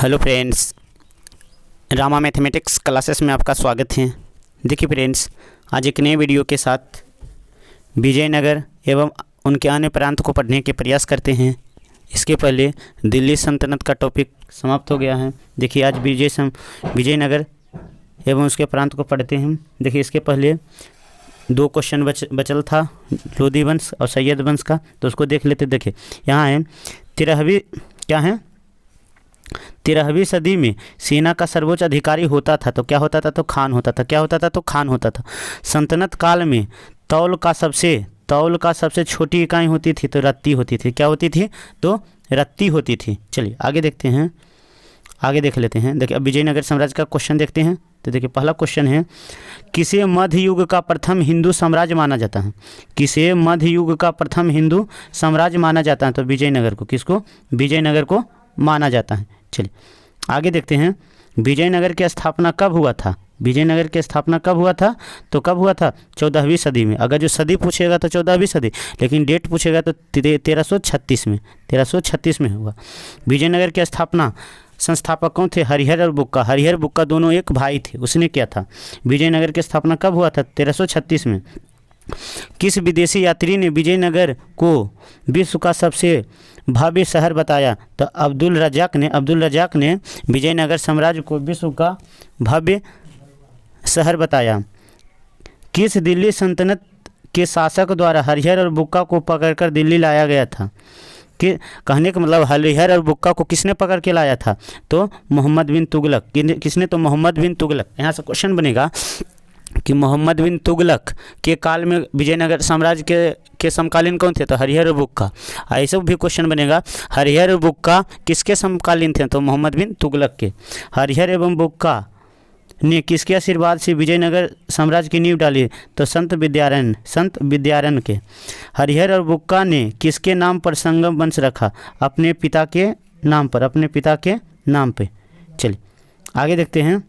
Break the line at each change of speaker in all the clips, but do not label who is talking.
Hello friends, Rama mathematics classes में आपका स्वागत है। देखिए फ्रेंड्स, आज एक नए वीडियो के साथ विजयनगर एवं उनके अन्य प्रांत को पढ़ने के प्रयास करते हैं। इसके पहले दिल्ली सल्तनत का टॉपिक समाप्त हो गया है। देखिए आज विजयनगर एवं उसके प्रांत को पढ़ते हैं। देखिए इसके पहले दो क्वेश्चन बचल था, लोधी वंश और सैयद वंश का, तो उसको देख लेते। देखिए यहाँ है 13वीं सदी में सेना का सर्वोच्च अधिकारी होता था तो क्या होता था? तो खान होता था। क्या होता था? तो खान होता था। सल्तनत काल में तौल का सबसे छोटी इकाई होती थी तो रत्ती होती थी। क्या होती थी? तो रत्ती होती थी। चलिए आगे देखते हैं, आगे देख लेते हैं। देखिए अब विजयनगर साम्राज्य का क्वेश्चन देखते हैं। तो देखिए पहला क्वेश्चन है, किसे मध्य युग का प्रथम हिंदू साम्राज्य माना जाता है? किसे मध्य युग का प्रथम हिंदू साम्राज्य माना जाता है? तो विजयनगर को। किसको? विजयनगर को माना जाता है। चलिए आगे देखते हैं, विजयनगर की स्थापना कब हुआ था? विजयनगर की स्थापना कब हुआ था? तो कब हुआ था? 14वीं सदी में। अगर जो सदी पूछेगा तो 14वीं सदी, लेकिन डेट पूछेगा तो 1336 में हुआ। विजयनगर की स्थापना संस्थापक कौन थे? हरिहर और बुक्का। हरिहर बुक्का दोनों एक भाई थे। उसने किया था। विजयनगर की स्थापना कब हुआ था? 1336 में। किस विदेशी यात्री ने विजयनगर को विश्व का सबसे भव्य शहर बताया? तो अब्दुल रजाक ने विजयनगर साम्राज्य को विश्व का भव्य शहर बताया। किस दिल्ली सल्तनत के शासक द्वारा हरिहर और बुक्का को पकड़कर दिल्ली लाया गया था? कि कहने का मतलब हरिहर और बुक्का को किसने पकड़ के लाया था? तो मोहम्मद बिन तुगलक। किसने? तो मोहम्मद बिन तुगलक। यहाँ से क्वेश्चन बनेगा कि मोहम्मद बिन तुगलक के काल में विजयनगर साम्राज्य के समकालीन कौन थे? तो हरिहर और बुक्का। ऐसे भी क्वेश्चन बनेगा, हरिहर और बुक्का किसके समकालीन थे? तो मोहम्मद बिन तुगलक के। हरिहर एवं बुक्का ने किसके आशीर्वाद से विजयनगर साम्राज्य की नींव डाली? तो संत विद्यारण्य के। हरिहर और बुक्का ने किसके नाम पर संगम वंश रखा? अपने पिता के नाम पे। चलिए आगे देखते हैं,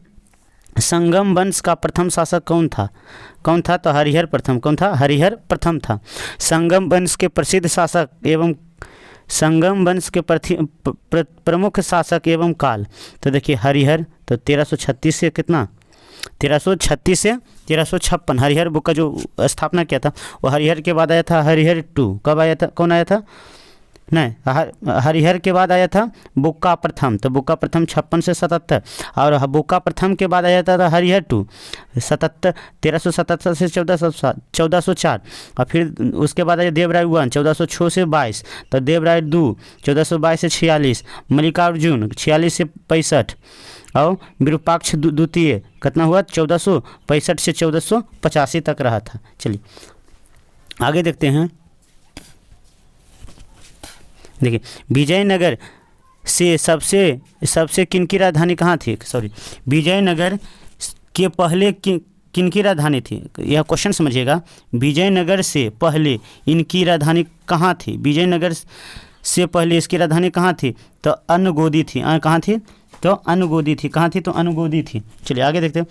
संगम वंश का प्रथम शासक कौन था? तो हरिहर प्रथम। कौन था? हरिहर प्रथम था। संगम वंश के प्रसिद्ध शासक एवं संगम वंश के प्रमुख शासक एवं काल। तो देखिए हरिहर, तो 1336 से कितना? 1336 से 1356। हरिहर बुक का जो स्थापना किया था वो हरिहर के बाद आया था हरिहर 2। कब आया था? कौन आया था? नहीं, हरिहर के बाद आया था बुक्का प्रथम। तो बुक्का प्रथम 56 से 77, और बुक्का प्रथम के बाद आया था हरिहर 2 1377 से 1404, और फिर उसके बाद आया देवराय 1 1406 से 22, तो देवराय 2 1422 से 46, मल्लिकार्जुन 46 से 65, और विरूपाक्ष द्वितीय कितना हुआ? 1465 से 1485 तक रहा था। चलिए आगे देखते हैं। देखिए विजयनगर से सबसे किनकी राजधानी कहाँ थी? विजयनगर के पहले किनकी राजधानी थी? यह क्वेश्चन समझिएगा। विजयनगर से पहले इनकी राजधानी कहाँ थी? विजयनगर से पहले इसकी राजधानी कहाँ थी? तो अनगोदी थी। कहाँ थी? तो अनगोदी थी। कहाँ थी? तो अनगोदी थी। चलिए आगे देखते हैं,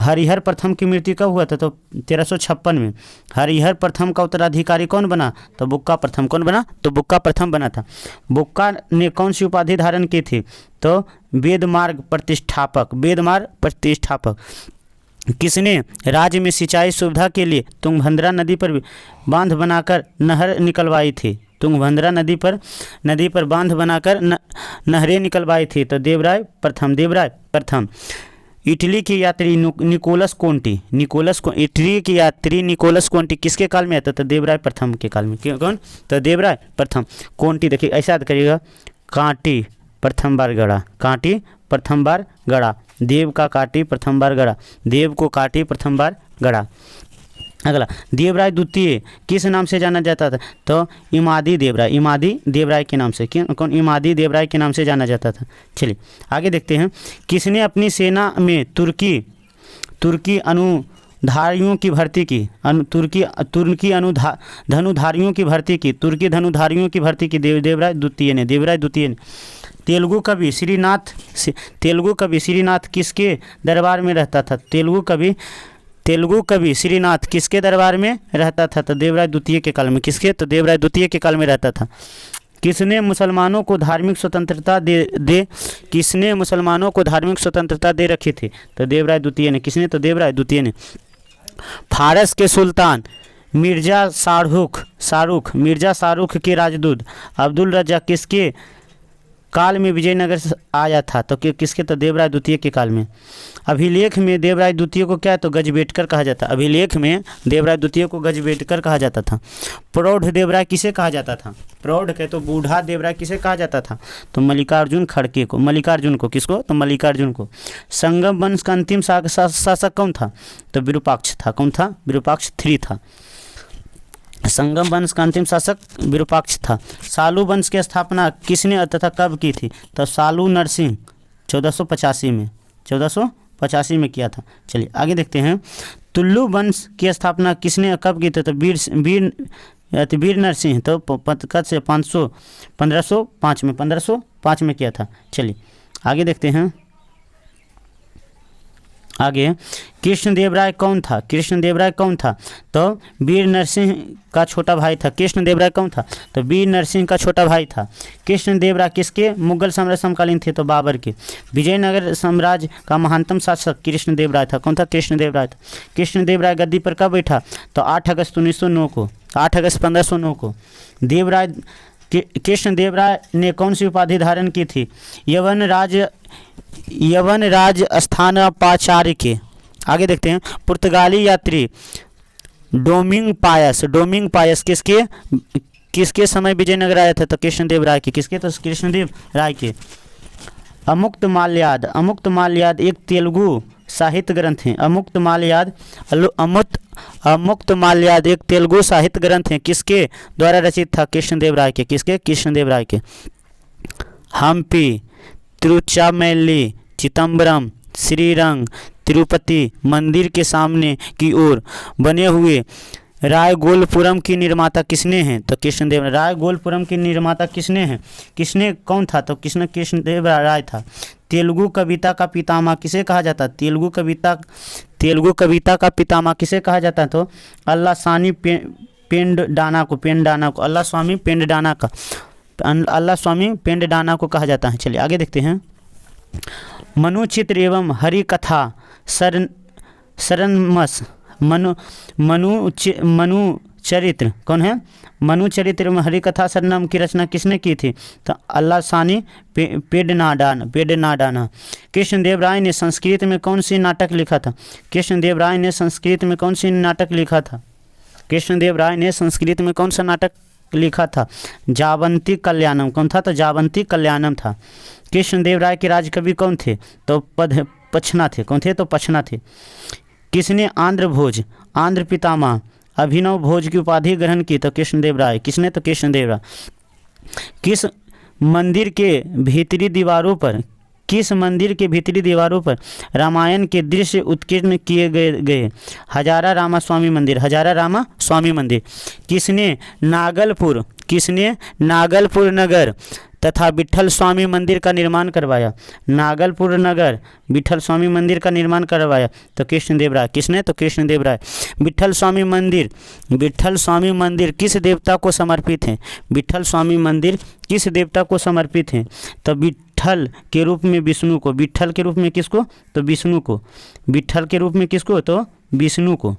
हरिहर प्रथम की मृत्यु कब हुआ था? तो 1356 में। हरिहर प्रथम का उत्तराधिकारी कौन बना? तो बुक्का प्रथम। कौन बना? तो बुक्का प्रथम बना था। बुक्का ने कौन सी उपाधि धारण की थी? तो वेदमार्ग प्रतिष्ठापक। किसने राज्य में सिंचाई सुविधा के लिए तुंगभद्रा नदी पर बांध बनाकर नहर निकलवाई थी? तुंगभद्रा नदी पर बांध बनाकर नहरें निकलवाई थी? तो देवराय प्रथम। इटली की यात्री निकोलस कोंटी किसके काल में आता? तो देवराय प्रथम के काल में। कौन? तो देवराय प्रथम। कोंटी देखिए ऐसा याद करिएगा, कांटी प्रथम बार गड़ा, देव का काटी प्रथम बार गड़ा, देव को काटी प्रथम बार गड़ा। अगला, देवराय द्वितीय किस नाम से जाना जाता था? तो इमादी देवराय के नाम से। कौन? इमादी देवराय के नाम से जाना जाता था। चलिए आगे देखते हैं, किसने अपनी सेना में तुर्की अनुधारियों की भर्ती की? धनुधारियों की भर्ती की देवराय द्वितीय ने। तेलुगु कवि श्रीनाथ किसके दरबार में रहता था? तेलुगु कवि श्रीनाथ किसके दरबार में रहता था? तो देवराय द्वितीय के काल में। किसके? तो देवराय द्वितीय के काल में रहता था। किसने मुसलमानों को धार्मिक स्वतंत्रता किसने मुसलमानों को धार्मिक स्वतंत्रता दे रखी थी? तो देवराय द्वितीय ने। किसने? तो देवराय द्वितीय ने। फारस के सुल्तान मिर्जा शाहरुख के राजदूत अब्दुल रजा किसके काल में विजयनगर से आया था? तो किसके? तो देवराय द्वितीय के काल में। अभिलेख में देवराय द्वितीय को क्या है? तो गजबेटकर कहा जाता। अभिलेख में देवराय द्वितीय को गजबेटकर कहा जाता था। प्रौढ़ देवराय किसे कहा जाता था? प्रौढ़ के तो बूढ़ा देवराय किसे कहा जाता था? तो मल्लिकार्जुन खड़के को। मल्लिकार्जुन को। किसको? तो मल्लिकार्जुन को। संगम वंश का अंतिम शासक कौन था? तो विरूपाक्ष था। कौन था? विरूपाक्ष 3 था। संगम वंश का अंतिम शासक विरूपाक्ष था। सालू वंश की स्थापना किसने तथा कब की थी? तो सालू नरसिंह 1485 में 1485 में किया था। चलिए आगे देखते हैं। तुल्लु वंश की स्थापना किसने कब की थी? तो वीर नरसिंह तो कब से 1505 में किया था। चलिए आगे देखते हैं। आगे कृष्णदेवराय कौन था? कृष्णदेवराय कौन था? तो वीर नरसिंह का छोटा भाई था। कृष्णदेवराय कौन था? तो वीर नरसिंह का छोटा भाई था। कृष्णदेवराय किसके मुगल साम्राज्य समकालीन थे? तो बाबर के। विजयनगर साम्राज्य का महानतम शासक कृष्णदेवराय था। कौन था? कृष्णदेवराय था। कृष्णदेवराय गद्दी पर कब बैठा? तो 8 अगस्त 1909 को। 8 अगस्त 1509 को। कृष्णदेवराय ने कौन सी उपाधि धारण की थी? यवन राज स्थानपाचार्य के। आगे देखते हैं। पुर्तगाली यात्री डोमिंग पायस किसके समय विजयनगर आया था? तो कृष्णदेवराय के। किसके? तो कृष्णदेवराय के। अमुक्त माल्याद एक तेलुगु साहित्य ग्रंथ है। अमुक्त माल्याद एक तेलुगु साहित्य ग्रंथ है। किसके द्वारा रचित था? कृष्णदेवराय के। किसके? कृष्णदेवराय के। हम्पी, तिरुचिरापल्ली, चिदम्बरम, श्रीरंग, तिरुपति मंदिर के सामने की ओर बने हुए रायगोलपुरम की निर्माता किसने हैं? तो कृष्णदेव। रायगोलपुरम की निर्माता किसने हैं? किसने? कौन था? तो कृष्णदेवराय था। तेलुगु कविता का पितामह किसे कहा जाता? तेलुगु कविता का पितामह किसे कहा जाता? तो अल्लासानी पेंडडाना को। अल्लास्वामी पेंडडाना को कहा जाता है। चलिए आगे देखते हैं। मनुचित्र एवं हरिकथा सरनमस मनुचरित्र कौन है? मनुचरित्र एवं हरिकथा सरनम की रचना किसने की थी? तो अल्लासानी पेंडडाना। कृष्णदेवराय ने संस्कृत में कौन सी नाटक लिखा था? कृष्णदेवराय ने संस्कृत में कौन सी नाटक लिखा था? कृष्णदेवराय ने संस्कृत में कौन सा नाटक लिखा था? जावंती कल्याणम। कौन था? तो जावंती कल्याणम था। कृष्णदेवराय के राजकवि कौन थे? तो पछना थे। कौन थे? तो पछना थे। किसने आंध्र पितामह अभिनव भोज की उपाधि ग्रहण की? तो कृष्णदेवराय। किसने? तो कृष्णदेवराय। किस मंदिर के भीतरी दीवारों पर रामायण के दृश्य उत्कीर्ण किए गए? हजारा रामा स्वामी मंदिर। किसने नागलपुर नगर तथा विट्ठल स्वामी मंदिर का निर्माण करवाया? नागलपुर नगर विट्ठल स्वामी मंदिर का निर्माण करवाया? तो कृष्णदेवराय। किसने? तो कृष्णदेवराय। विट्ठल स्वामी मंदिर किस देवता को समर्पित है? विट्ठल स्वामी मंदिर किस देवता को समर्पित है? तो विट्ठल के रूप में विष्णु को। विट्ठल के रूप में किसको? तो विष्णु को। विट्ठल के रूप में किसको? तो विष्णु को।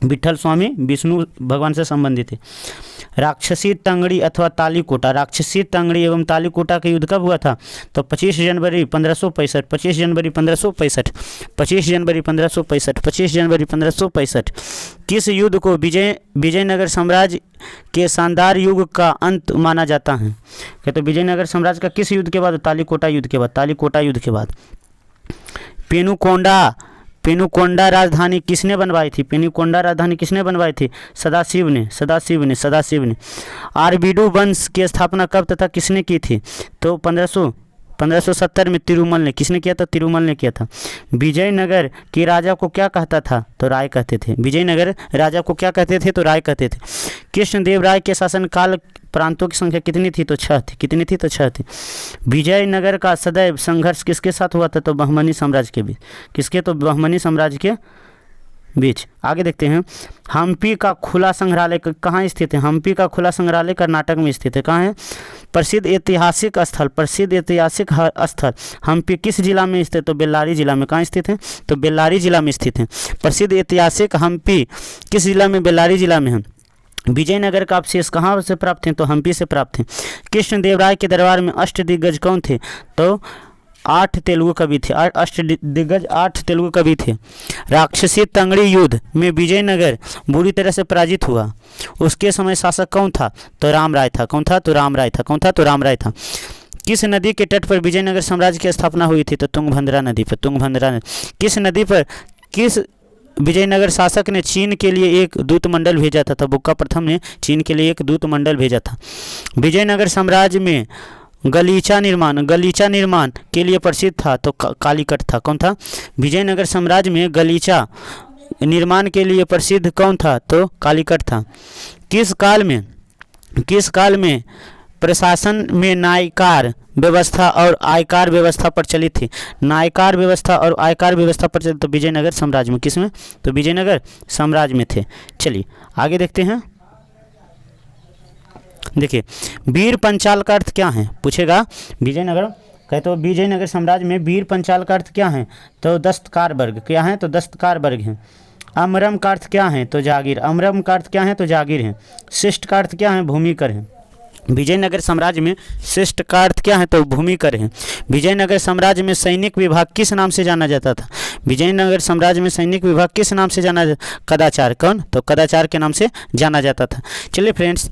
विट्ठल स्वामी विष्णु भगवान से संबंधित है। राक्षसी टंगड़ी अथवा तालीकोटा। राक्षसी टंगड़ी एवं तालीकोटा का युद्ध कब हुआ था? तो 25 जनवरी 1565। किस युद्ध को विजयनगर साम्राज्य के शानदार युग का अंत माना जाता है? कहते तो विजयनगर साम्राज्य का किस युद्ध के बाद? तालीकोटा युद्ध के बाद। पेनुकोंडा राजधानी किसने बनवाई थी? सदाशिव ने। आरबीडू वंश की स्थापना कब तथा किसने की थी? तो 1570 में तिरुमल ने। किसने किया था? तिरुमल ने किया था। विजयनगर के राजा को क्या कहता था? तो राय कहते थे। विजयनगर राजा को क्या कहते थे? तो राय कहते थे। कृष्णदेवराय के शासनकाल प्रांतों की संख्या कितनी थी? तो 6 थी। कितनी थी? तो 6 थी। विजयनगर का सदैव संघर्ष किसके साथ हुआ था? तो बहमनी साम्राज्य के बीच। किसके? तो बहमनी साम्राज्य के बीच। आगे देखते हैं, हम्पी का खुला संग्रहालय कहाँ स्थित है? हम्पी का खुला संग्रहालय कर्नाटक में स्थित है। कहाँ है? प्रसिद्ध ऐतिहासिक स्थल हम्पी किस जिला में स्थित है? तो बेल्लारी जिला में। कहाँ स्थित है? तो बेल्लारी जिला में स्थित है। प्रसिद्ध ऐतिहासिक हम्पी किस जिला में? बेल्लारी जिला में है। विजयनगर का अवशेष कहाँ से प्राप्त हैं? तो हम्पी से प्राप्त हैं। कृष्णदेवराय के दरबार में अष्टदिग्गज कौन थे? तो 8 तेलुगु कवि थे। अष्टदिग्गज 8 तेलुगु कवि थे। राक्षसी तंगड़ी युद्ध में विजयनगर बुरी तरह से पराजित हुआ, उसके समय शासक कौन था? तो रामराय था। कौन था? तो रामराय था। कौन था? तो रामराय था। किस नदी के तट पर विजयनगर साम्राज्य की स्थापना हुई थी? तो तुंगभद्रा नदी पर। तुंगभद्रा नदी। किस नदी पर किस विजयनगर शासक ने चीन के लिए एक दूत मंडल भेजा था? तो बुक्का प्रथम ने चीन के लिए एक दूत मंडल भेजा था। विजयनगर साम्राज्य में गलीचा निर्माण के लिए प्रसिद्ध था, तो कालीकट था। कौन था? विजयनगर साम्राज्य में गलीचा निर्माण के लिए प्रसिद्ध कौन था? तो कालीकट था। किस काल में प्रशासन में नायकार व्यवस्था और आयकार व्यवस्था प्रचलित थी? नायकार व्यवस्था और आयकार व्यवस्था प्रचलित तो विजयनगर साम्राज्य में। किसमें? तो विजयनगर साम्राज्य में थे। चलिए आगे देखते हैं। देखिए, वीर पंचाल का अर्थ क्या है? पूछेगा विजयनगर, कहते तो विजयनगर साम्राज्य में वीर पंचाल का अर्थ क्या है? तो दस्तकार वर्ग। क्या है? तो दस्तकार वर्ग है। अमरम का अर्थ क्या है? तो जागीर। अमरम का अर्थ क्या है? तो जागीर है। शिष्ट का अर्थ क्या है? भूमिकर है। विजयनगर साम्राज्य में शिष्ट का अर्थ क्या है? तो भूमिकर है। विजयनगर साम्राज्य में सैनिक विभाग किस नाम से जाना जाता था? विजयनगर साम्राज्य में सैनिक विभाग किस नाम से जाना जाता? कदाचार। कौन? तो कदाचार के नाम से जाना जाता था। चलिए फ्रेंड्स,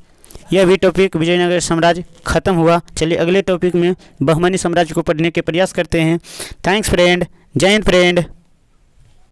यह भी टॉपिक विजयनगर साम्राज्य खत्म हुआ। चलिए अगले टॉपिक में बहमनी साम्राज्य को पढ़ने के प्रयास करते हैं। Thanks friend. जय हिंद फ्रेंड।